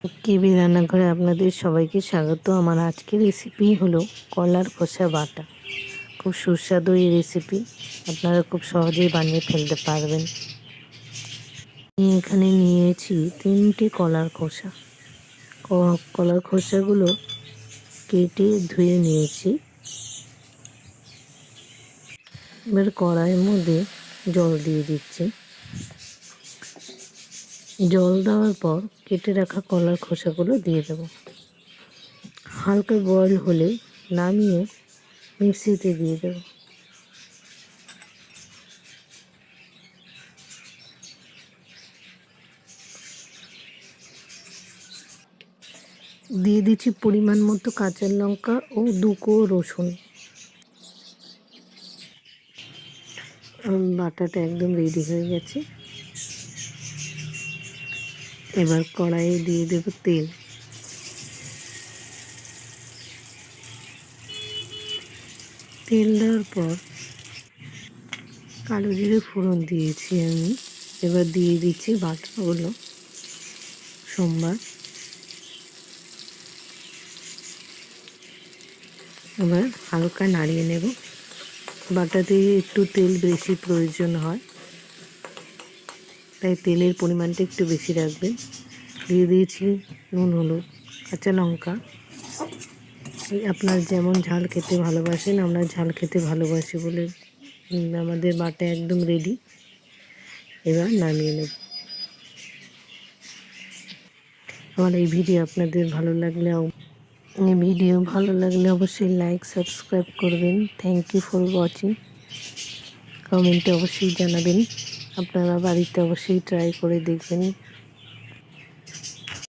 কেবি রান্নাঘরে আপনাদের সবাইকে স্বাগত। আমার আজকের রেসিপি হলো কলার খোসা বাটা। খুব সুস্বাদু এই রেসিপি, আপনারা খুব সহজেই বানিয়ে ফেলতে পারবেন। আমি এখানে নিয়েছি 3টে কলার খোসা। কলার খোসাগুলো কেটে ধুয়ে নিয়েছি। এবার কড়াইয়ের মধ্যে জল দিয়ে দিচ্ছি। জল দেওয়ার পর কেটে রাখা কলার খোসাগুলো দিয়ে দেব। হালকা বয়েল হলে নামিয়ে মিক্সিতে দিয়ে দেব। দিয়ে দিচ্ছি পরিমাণ মতো কাঁচা লঙ্কা ও 2 কোয়া রসুন। বাটাটা একদম রেডি হয়ে গেছে। এবার কড়াইয়ে দিয়ে দেব তেল। তেল দেওয়ার পর কালো জিরে ফোড়ন দিয়েছি আমি। এবার দিয়ে দিচ্ছি বাটাগুলো সোমবার। এবার হালকা নাড়িয়ে নেব। বাটাতে একটু তেল বেশি প্রয়োজন হয়, তাই তেলের পরিমাণটা একটু বেশি রাখবেন। দিয়ে দিয়েছি নুন, হলুদ, কাঁচা লঙ্কা। আপনার যেমন ঝাল খেতে ভালোবাসেন, আমরা ঝাল খেতে ভালোবাসি বলে আমাদের বাটা একদম রেডি। এবার নামিয়ে নেব। আমার এই ভিডিও আপনাদের ভালো লাগলে অবশ্যই লাইক সাবস্ক্রাইব করবেন। Thank you for watching. কমেন্টে অবশ্যই জানাবেন। আপনারা বাড়িতে অবশ্যই ট্রাই করে দেখবেন।